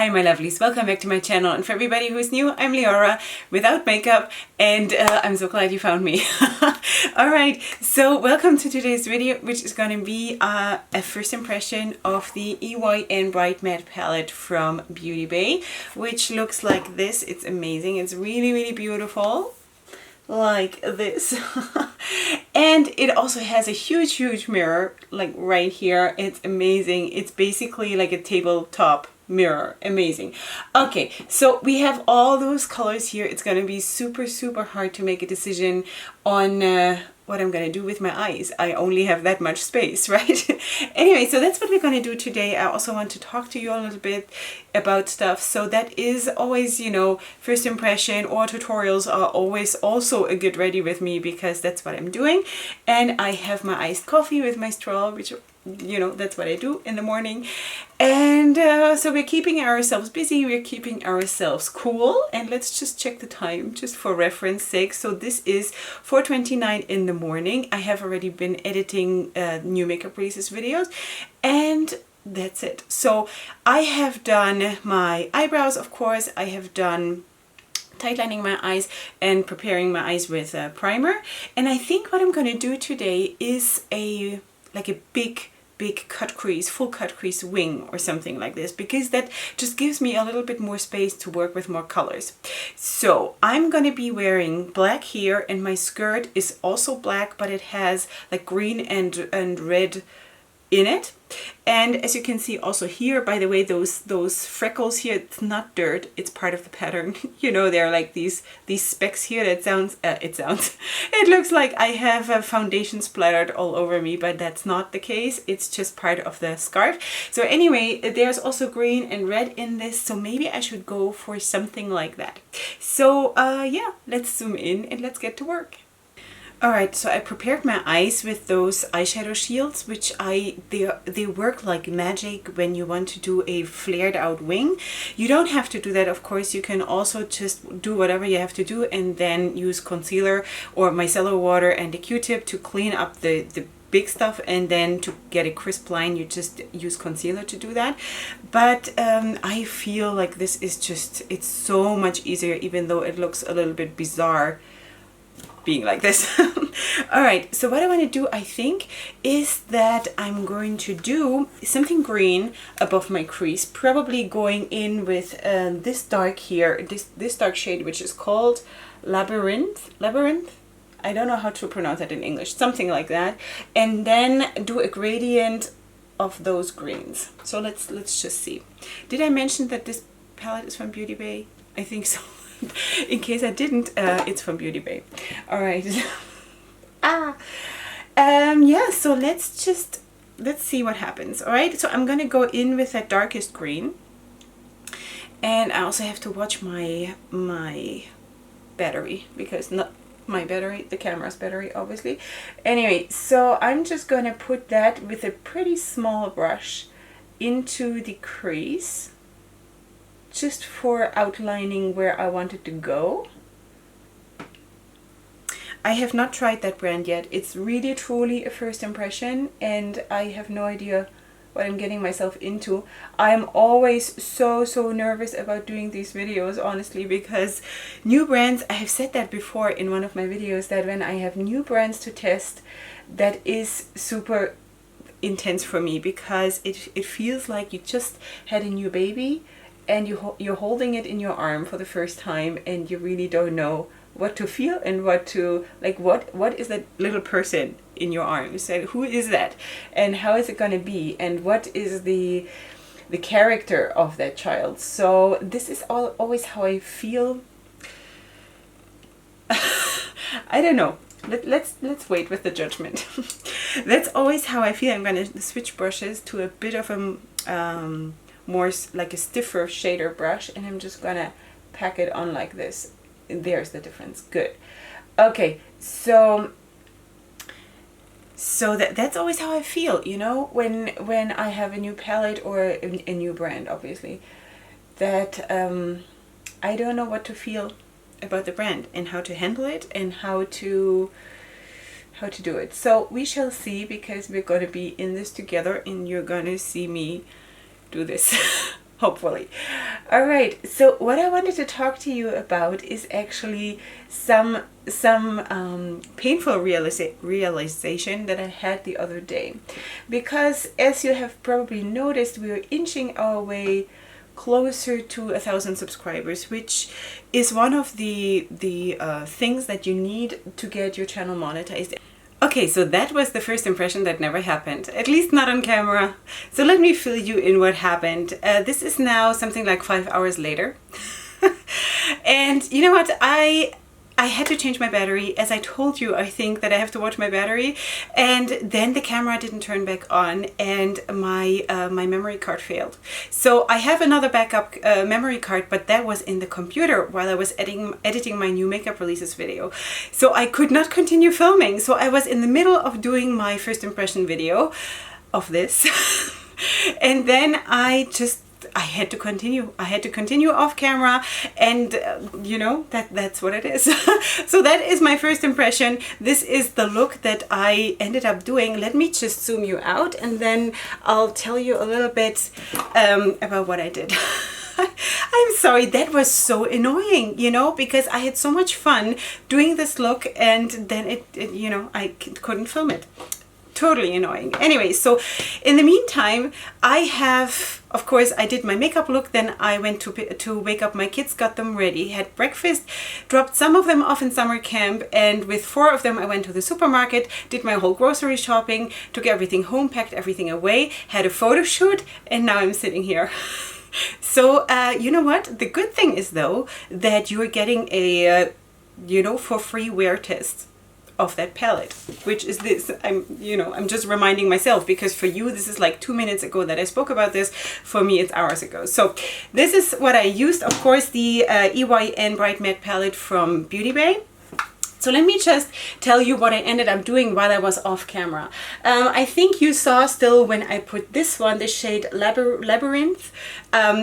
Hi my lovelies, welcome back to my channel, and for everybody who's new, I'm Leorah without makeup, and I'm so glad you found me. Alright, so welcome to today's video, which is going to be a first impression of the EYN Bright Matte Palette from Beauty Bay, which looks like this. It's amazing, it's really beautiful. Like this. And it also has a huge mirror like right here. It's amazing. It's basically like a tabletop mirror. Amazing. Okay, so we have all those colors here. It's going to be super hard to make a decision on what I'm going to do with my eyes. I only have that much space, right? Anyway, so that's what we're going to do today. I also want to talk to you a little bit about stuff. So that is always, you know, first impression or tutorials are always also a get ready with me, because that's what I'm doing. And I have my iced coffee with my straw, which, you know, that's what I do in the morning. And so we're keeping ourselves busy, we're keeping ourselves cool, and let's just check the time just for reference sake. So this is 4:29 in the morning. I have already been editing new makeup releases videos, and that's it. So I have done my eyebrows, of course. I have done tightening my eyes and preparing my eyes with a primer. And I think what I'm going to do today is a big cut crease, full cut crease wing or something like this, because that just gives me a little bit more space to work with more colors. So I'm going to be wearing black here, and my skirt is also black, but it has like green and red in it. And as you can see also here, by the way, those freckles here, it's not dirt, it's part of the pattern. You know, they're like these specks here. It looks like I have a foundation splattered all over me, but that's not the case. It's just part of the scarf. So anyway, there's also green and red in this, so maybe I should go for something like that. So yeah, let's zoom in and let's get to work. Alright, so I prepared my eyes with those eyeshadow shields, which they work like magic when you want to do a flared out wing. You don't have to do that, of course. You can also just do whatever you have to do and then use concealer or micellar water and a Q-tip to clean up the big stuff, and then to get a crisp line you just use concealer to do that. But I feel like this is just, it's so much easier, even though it looks a little bit bizarre being like this. All right, so what I want to do, I think, is that I'm going to do something green above my crease, probably going in with this dark here, this dark shade, which is called Labyrinth. I don't know how to pronounce that in English, something like that. And then do a gradient of those greens. So let's just see. Did I mention that this palette is from Beauty Bay? I think so. In case I didn't, it's from Beauty Bay. All right. Yeah, so let's see what happens. All right, so I'm gonna go in with that darkest green, and I also have to watch my battery, because not my battery, the camera's battery, obviously. Anyway, so I'm just gonna put that with a pretty small brush into the crease, just for outlining where I want it to go. I have not tried that brand yet. It's really truly a first impression, and I have no idea what I'm getting myself into. I'm always so nervous about doing these videos, honestly, because new brands, I have said that before in one of my videos, that when I have new brands to test, that is super intense for me, because it feels like you just had a new baby and you're holding it in your arm for the first time, and you really don't know what to feel and what to, like, what is that little person in your arms, and who is that, and how is it going to be, and what is the character of that child. So this is always how I feel. I don't know. Let's wait with the judgment. That's always how I feel. I'm going to switch brushes to a bit of a more like a stiffer shader brush, and I'm just gonna pack it on like this. There's the difference. Good. Okay, so that's always how I feel, you know, when I have a new palette or a new brand, obviously, that I don't know what to feel about the brand and how to handle it and how to do it. So we shall see, because we're going to be in this together, and you're going to see me do this. hopefully. All right, so what I wanted to talk to you about is actually some painful realization that I had the other day, because as you have probably noticed, we are inching our way closer to 1,000 subscribers, which is one of the things that you need to get your channel monetized. Okay, so that was the first impression that never happened, at least not on camera. So let me fill you in what happened. This is now something like 5 hours later. And you know what? I had to change my battery. As I told you, I think that I have to watch my battery. And then the camera didn't turn back on, and my memory card failed. So I have another backup memory card, but that was in the computer while I was editing my new makeup releases video. So I could not continue filming. So I was in the middle of doing my first impression video of this. And then I had to continue. I had to continue off camera, and you know, that's what it is. So that is my first impression. This is the look that I ended up doing. Let me just zoom you out, and then I'll tell you a little bit about what I did. I'm sorry, that was so annoying, you know, because I had so much fun doing this look, and then it you know, I couldn't film it. Totally annoying. Anyway, so in the meantime, I have, of course, I did my makeup look, then I went to wake up my kids, got them ready, had breakfast, dropped some of them off in summer camp, and with 4 of them I went to the supermarket, did my whole grocery shopping, took everything home, packed everything away, had a photo shoot, and now I'm sitting here. So you know what? The good thing is though that you're getting a you know, for free wear test of that palette, which is this. I'm just reminding myself, because for you this is like 2 minutes ago that I spoke about this. For me it's hours ago. So this is what I used, of course, the EYN Bright Matte Palette from Beauty Bay. So let me just tell you what I ended up doing while I was off camera. I think you saw still when I put this one, the shade Labyrinth,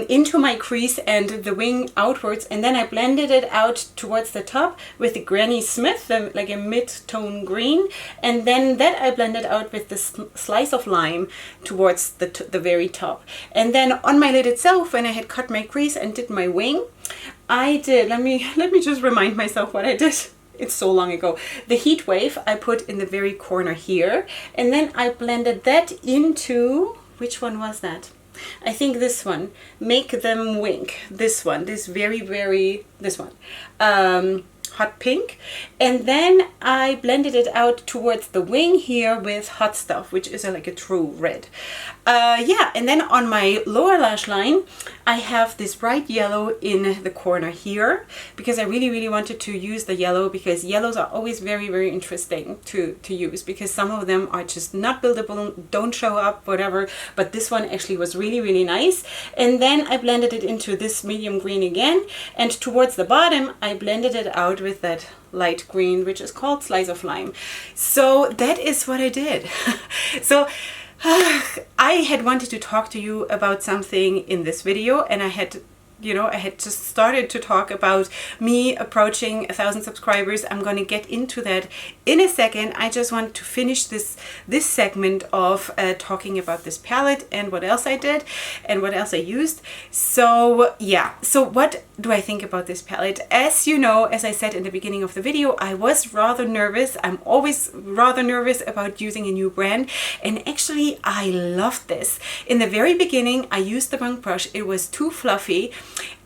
into my crease and the wing outwards, and then I blended it out towards the top with the Granny Smith, like a mid-tone green, and then that I blended out with the Slice of Lime towards the very top. And then on my lid itself, when I had cut my crease and did my wing, I did, let me just remind myself what I did. It's so long ago. The Heat Wave I put in the very corner here, and then I blended that into, which one was that? I think this one, Make Them Wink. This one, this one. Hot Pink. And then I blended it out towards the wing here with Hot Stuff, which is like a true red. Yeah, and then on my lower lash line, I have this bright yellow in the corner here, because I really wanted to use the yellow, because yellows are always very interesting to use, because some of them are just not buildable, don't show up, whatever, but this one actually was really nice. And then I blended it into this medium green again, and towards the bottom I blended it out with that light green, which is called Slice of Lime. So that is what I did. So I had wanted to talk to you about something in this video, and I had just started to talk about me approaching 1,000 subscribers. I'm going to get into that in a second. I just want to finish this segment of talking about this palette and what else I did and what else I used. So yeah, so what do I think about this palette? As you know, as I said in the beginning of the video, I was rather nervous. I'm always rather nervous about using a new brand, and actually I loved this. In the very beginning I used the wrong brush. It was too fluffy.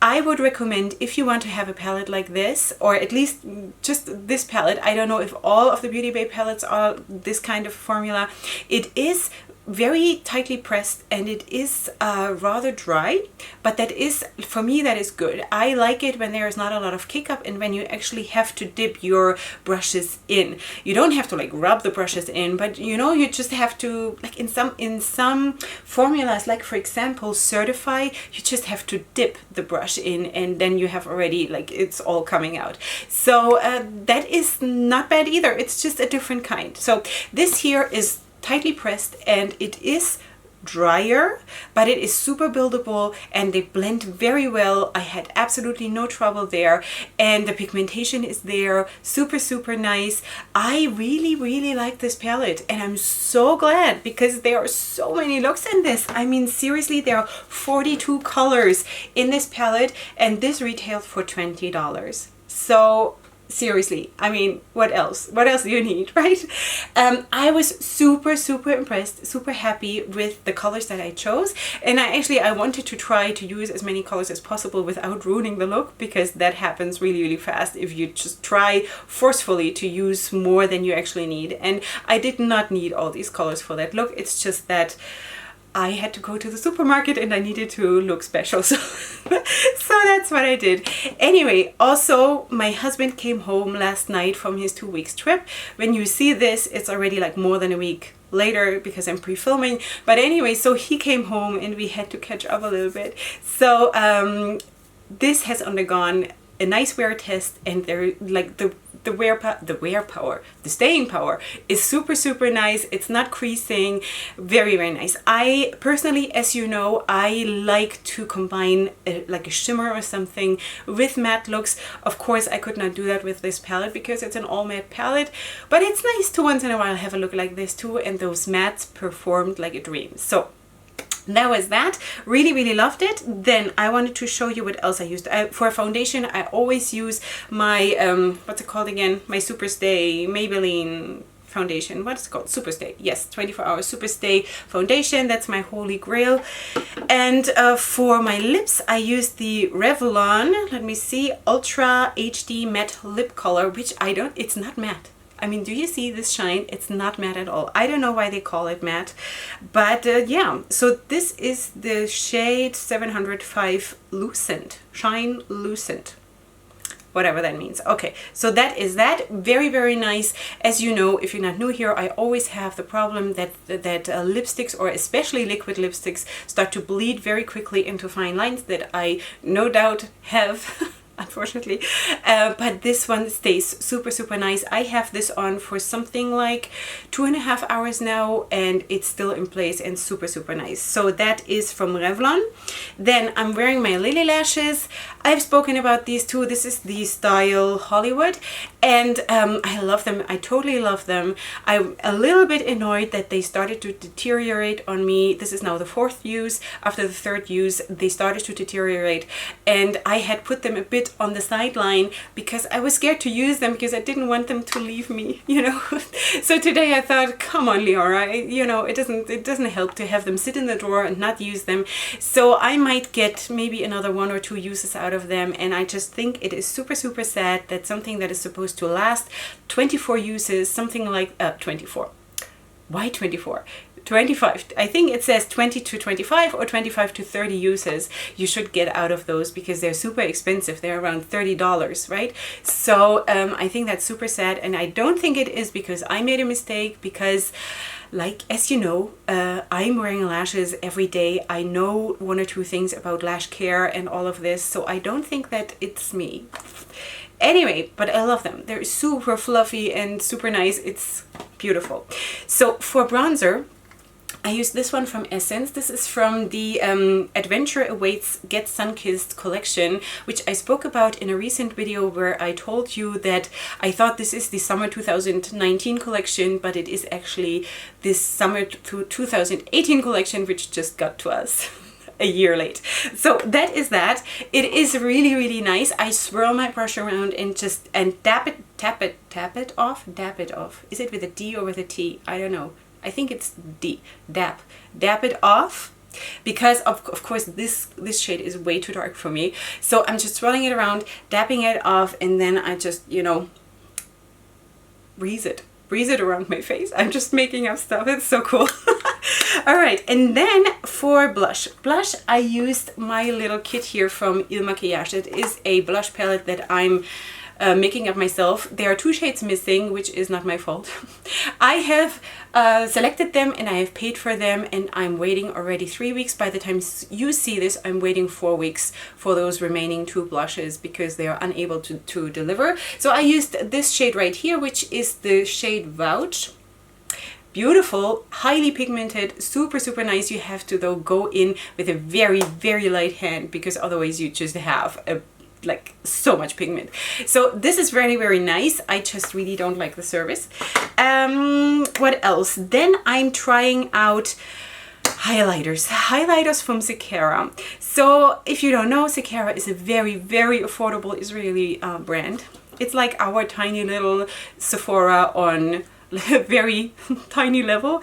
I would recommend, if you want to have a palette like this, or at least just this palette, I don't know if all of the Beauty Bay palettes are this kind of formula. It is very tightly pressed, and it is rather dry, but that is, for me, that is good. I like it when there is not a lot of kick up, and when you actually have to dip your brushes in. You don't have to like rub the brushes in, but you know, you just have to, like in some formulas, like for example Certify, you just have to dip the brush in, and then you have already, like, it's all coming out. So that is not bad either. It's just a different kind. So this here is tightly pressed, and it is drier, but it is super buildable and they blend very well. I had absolutely no trouble there, and the pigmentation is there, super nice. I really like this palette, and I'm so glad because there are so many looks in this. I mean, seriously, there are 42 colors in this palette, and this retailed for $20. So seriously, I mean, what else do you need, right? I was super impressed, super happy with the colors that I chose, and I wanted to try to use as many colors as possible without ruining the look, because that happens really fast if you just try forcefully to use more than you actually need. And I did not need all these colors for that look. It's just that I had to go to the supermarket and I needed to look special, so that's what I did. Anyway, also my husband came home last night from his 2 weeks trip. When you see this, it's already like more than a week later because I'm pre-filming. But anyway, so he came home and we had to catch up a little bit. So this has undergone a nice wear test, and they're like the staying power is super nice. It's not creasing, very nice. I personally, as you know, I like to combine like a shimmer or something with matte looks. Of course, I could not do that with this palette because it's an all matte palette, but it's nice to once in a while have a look like this too, and those mattes performed like a dream. So that was that. Really loved it. Then I wanted to show you what else I used. For a foundation, I always use my what's it called again? My Superstay Maybelline foundation. What is it called? Superstay. Yes, 24 Hour Superstay foundation. That's my holy grail. And for my lips, I used the Revlon, let me see, Ultra HD Matte Lip Color, which it's not matte. I mean, do you see this shine? It's not matte at all. I don't know why they call it matte, but yeah. So this is the shade 705 Lucent, Shine Lucent, whatever that means. Okay, so that is that. Very nice. As you know, if you're not new here, I always have the problem that lipsticks, or especially liquid lipsticks, start to bleed very quickly into fine lines that I no doubt have. Unfortunately, but this one stays super nice. I have this on for something like 2.5 hours now, and it's still in place and super nice. So that is from Revlon. Then I'm wearing my Lily lashes. I've spoken about these two. This is the Style Hollywood, and I love them. I totally love them. I'm a little bit annoyed that they started to deteriorate on me. This is now the 4th use. After the 3rd use, they started to deteriorate, and I had put them a bit on the sideline because I was scared to use them because I didn't want them to leave me, you know. So today I thought, come on, Leorah, you know, it doesn't help to have them sit in the drawer and not use them. So I might get maybe another 1 or 2 uses out of them, and I just think it is super sad that something that is supposed to last 24 uses, something like 24. Why 24? 25. I think it says 20 to 25 or 25 to 30 uses you should get out of those, because they're super expensive. They're around $30, right? So I think that's super sad, and I don't think it is because I made a mistake, because like, as you know, I'm wearing lashes every day. I know 1 or 2 things about lash care and all of this, so I don't think that it's me. Anyway, but I love them. They're super fluffy and super nice. It's beautiful. So for bronzer, I used this one from Essence. This is from the Adventure Awaits Get Sunkissed collection, which I spoke about in a recent video where I told you that I thought this is the summer 2019 collection, but it is actually this summer 2018 collection, which just got to us a year late. So that is that. It is really nice. I swirl my brush around and dab it off. Is it with a D or with a T? I don't know. I think it's D. Dab it off, because of course this shade is way too dark for me. So I'm just swirling it around, dabbing it off, and then I just, you know, breeze it around my face. I'm just making up stuff. It's so cool. All right, and then for blush, I used my little kit here from Il Maquillage. It is a blush palette that I'm making up myself. There are 2 shades missing, which is not my fault. I have selected them and I have paid for them, and I'm waiting already 3 weeks. By the time you see this, I'm waiting 4 weeks for those remaining 2 blushes because they are unable to deliver. So I used this shade right here, which is the shade Vouch. beautiful, highly pigmented, super, super nice. You have to though go in with a very, very light hand, because otherwise you just have a like so much pigment. So this is very, very nice. I just really don't like the service. What else? Then I'm trying out highlighters from Sephora. So if you don't know, Sephora is a very, very affordable Israeli brand. It's like our tiny little Sephora on a very tiny level,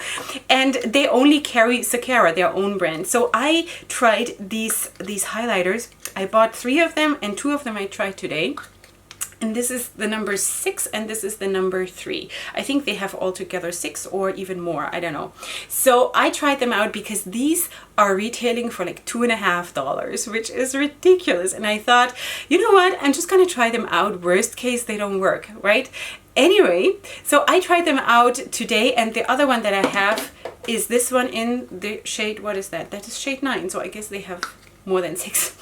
and they only carry Sephora, their own brand. So I tried these highlighters. I bought 3 of them, and 2 of them I tried today. And this is the number 6 and this is the number 3. I think they have altogether 6 or even more, I don't know. So I tried them out because these are retailing for like $2.50, which is ridiculous. And I thought, you know what, I'm just gonna try them out. Worst case, they don't work, right? Anyway, so I tried them out today, and the other one that I have is this one in the shade, what is that? That is shade 9, so I guess they have more than 6.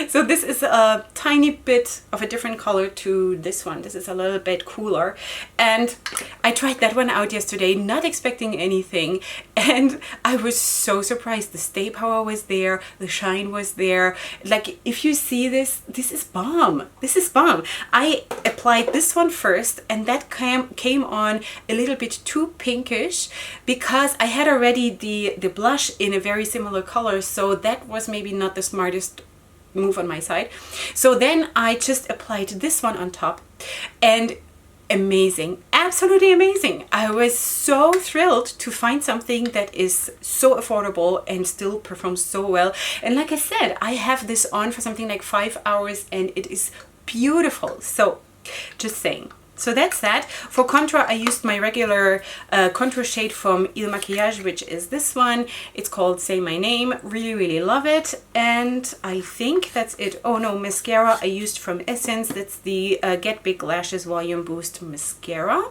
So this is a tiny bit of a different color to this one. This is a little bit cooler, and I tried that one out yesterday, not expecting anything, and I was so surprised. The stay power was there, the shine was there. Like, if you see this, this is bomb. This is bomb. I applied this one first, and that came on a little bit too pinkish, because I had already the blush in a very similar color, so that was maybe not the smartest move on my side. So then I just applied this one on top, and amazing, absolutely amazing. I was so thrilled to find something that is so affordable and still performs so well. And like I said, I have this on for something like 5 hours and it is beautiful. So just saying. So that's that. For contour, I used my regular contour shade from Il Maquillage, which is this one. It's called Say My Name. Really, really love it. And I think that's it. Oh no, mascara I used from Essence. That's the Get Big Lashes Volume Boost Mascara.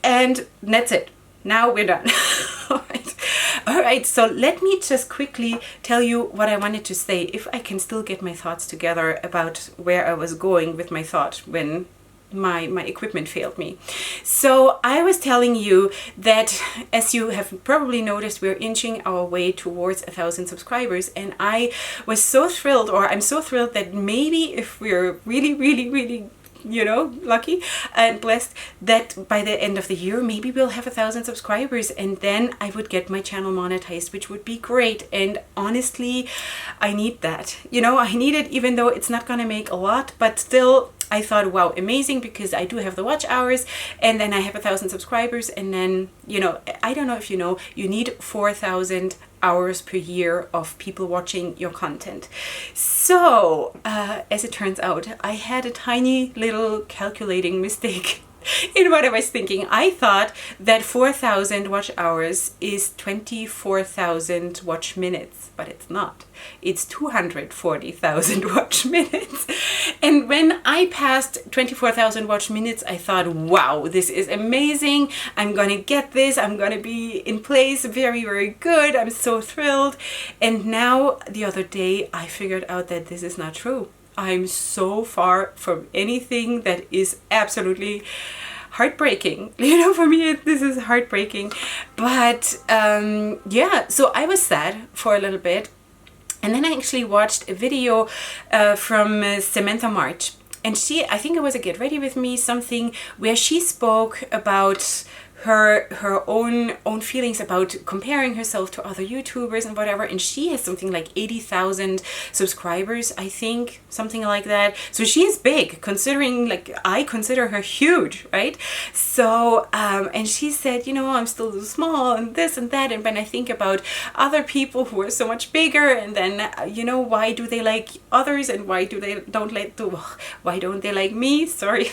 And that's it. Now we're done. All right, so let me just quickly tell you what I wanted to say, if I can still get my thoughts together about where I was going with my thought when my equipment failed me. So I was telling you that, as you have probably noticed, we're inching our way towards 1,000 subscribers, and I was so thrilled, or I'm so thrilled, that maybe if we're really, really, really, you know, lucky and blessed, that by the end of the year maybe we'll have 1,000 subscribers, and then I would get my channel monetized, which would be great. And honestly, I need that, you know, I need it, even though it's not gonna make a lot, but still I thought, wow, amazing, because I do have the watch hours, and then I have 1,000 subscribers, and then, you know, I don't know if you know, you need 4,000 hours per year of people watching your content. So as it turns out, I had a tiny little calculating mistake in what I was thinking. I thought that 4,000 watch hours is 24,000 watch minutes, but it's not. It's 240,000 watch minutes. And when I passed 24,000 watch minutes, I thought, wow, this is amazing. I'm gonna get this. I'm gonna be in place very, very good. I'm so thrilled. And now the other day, I figured out that this is not true. I'm so far from anything that is absolutely heartbreaking. You know, for me, this is heartbreaking. But yeah, so I was sad for a little bit. And then I actually watched a video from Samantha March. And she, I think it was a Get Ready With Me something, where she spoke about her own feelings about comparing herself to other YouTubers and whatever, and she has something like 80,000 subscribers, I think, something like that. So she is big, considering, like, I consider her huge, right? So and she said, you know, I'm still small and this and that, and when I think about other people who are so much bigger, and then you know, why do they like others and why don't they like me? Sorry.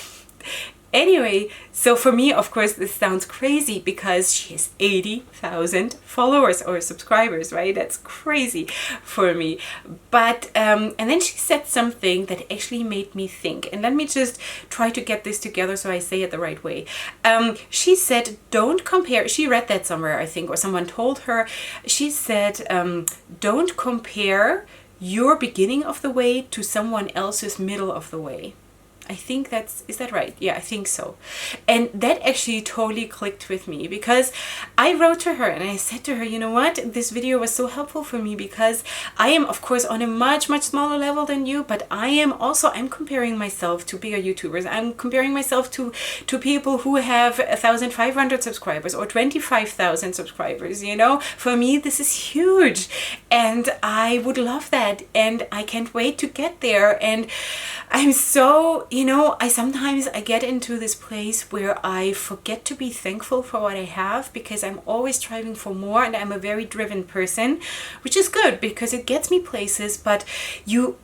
Anyway, so for me, of course, this sounds crazy because she has 80,000 followers or subscribers, right? That's crazy for me. But, and then she said something that actually made me think. And let me just try to get this together so I say it the right way. She said, don't compare, she read that somewhere, I think, or someone told her. She said, don't compare your beginning of the way to someone else's middle of the way. I think is that right? Yeah, I think so. And that actually totally clicked with me, because I wrote to her and I said to her, you know what, this video was so helpful for me, because I am of course on a much smaller level than you, but I'm comparing myself to bigger YouTubers. I'm comparing myself to people who have 1,500 subscribers or 25,000 subscribers, you know. For me, this is huge, and I would love that, and I can't wait to get there. And I'm so, you know, sometimes I get into this place where I forget to be thankful for what I have, because I'm always striving for more, and I'm a very driven person, which is good because it gets me places, but you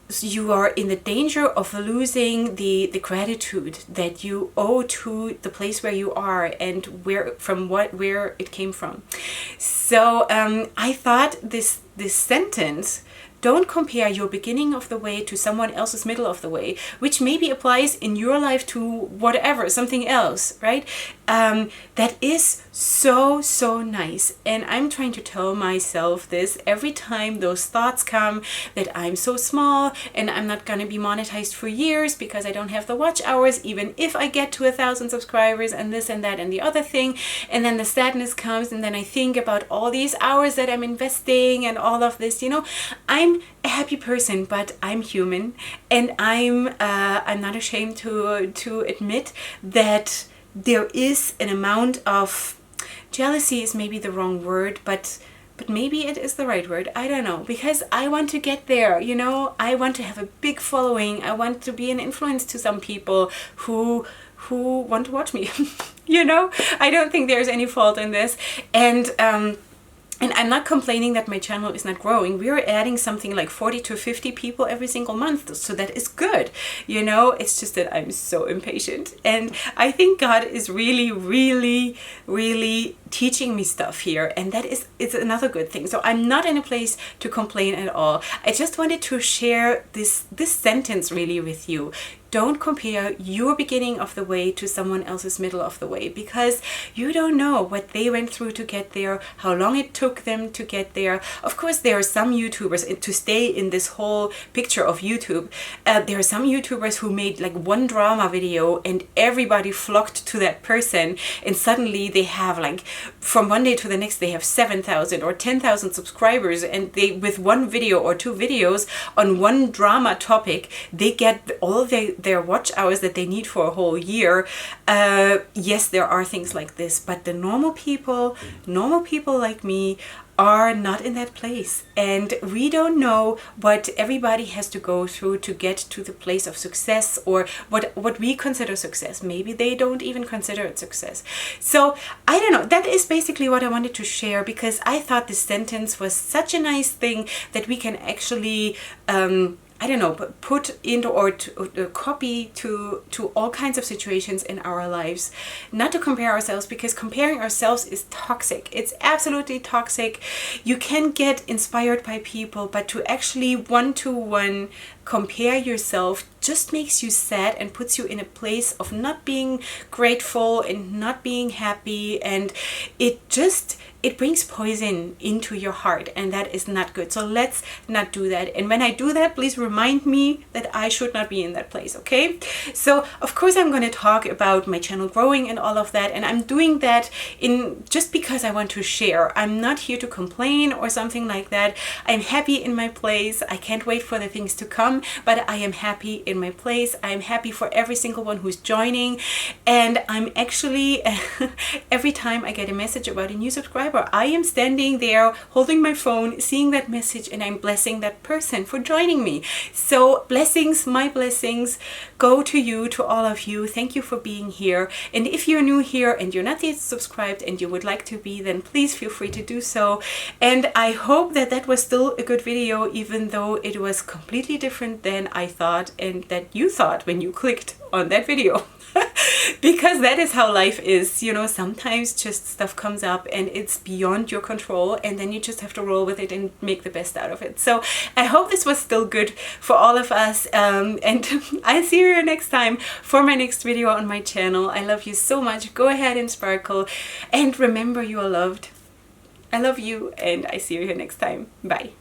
are in the danger of losing the gratitude that you owe to the place where you are and where it came from. So I thought this sentence, don't compare your beginning of the way to someone else's middle of the way, which maybe applies in your life to whatever, something else, right? That is so nice. And I'm trying to tell myself this every time those thoughts come, that I'm so small and I'm not going to be monetized for years because I don't have the watch hours, even if I get to 1,000 subscribers and this and that and the other thing. And then the sadness comes, and then I think about all these hours that I'm investing and all of this, you know. I'm a happy person, but I'm human, and I'm not ashamed to admit that there is an amount of jealousy, is maybe the wrong word, but maybe it is the right word. I don't know, because I want to get there, you know. I want to have a big following. I want to be an influence to some people who want to watch me. You know, I don't think there's any fault in this. And I'm not complaining that my channel is not growing. We're adding something like 40 to 50 people every single month. So that is good. You know, it's just that I'm so impatient. And I think God is really teaching me stuff here. And it's another good thing. So I'm not in a place to complain at all. I just wanted to share this sentence really with you. Don't compare your beginning of the way to someone else's middle of the way, because you don't know what they went through to get there, how long it took them to get there. Of course, there are some YouTubers, to stay in this whole picture of YouTube, there are some YouTubers who made like one drama video and everybody flocked to that person, and suddenly they have like, from one day to the next, they have 7,000 or 10,000 subscribers, and they, with one video or two videos on one drama topic, they get all their watch hours that they need for a whole year. Yes, there are things like this, but the normal people like me are not in that place, and we don't know what everybody has to go through to get to the place of success, or what we consider success. Maybe they don't even consider it success. So I don't know, that is basically what I wanted to share, because I thought this sentence was such a nice thing that we can actually I don't know, but put into or to copy to all kinds of situations in our lives. Not to compare ourselves, because comparing ourselves is toxic. It's absolutely toxic. You can get inspired by people, but to actually one-to-one compare yourself just makes you sad and puts you in a place of not being grateful and not being happy, and it brings poison into your heart, and that is not good. So let's not do that. And when I do that, please remind me that I should not be in that place, okay? So of course I'm going to talk about my channel growing and all of that, and I'm doing that just because I want to share. I'm not here to complain or something like that. I'm happy in my place. I can't wait for the things to come, but I am happy in my place. I'm happy for every single one who's joining, and I'm actually every time I get a message about a new subscriber, I am standing there holding my phone, seeing that message, and I'm blessing that person for joining me. So blessings, my blessings go to you, to all of you. Thank you for being here. And if you're new here and you're not yet subscribed and you would like to be, then please feel free to do so. And I hope that that was still a good video, even though it was completely different than I thought and that you thought when you clicked on that video. Because that is how life is, you know. Sometimes just stuff comes up and it's beyond your control, and then you just have to roll with it and make the best out of it. So I hope this was still good for all of us, and I'll see you next time for my next video on my channel. I love you so much. Go ahead and sparkle, and remember, you are loved. I love you, and I see you here next time. Bye.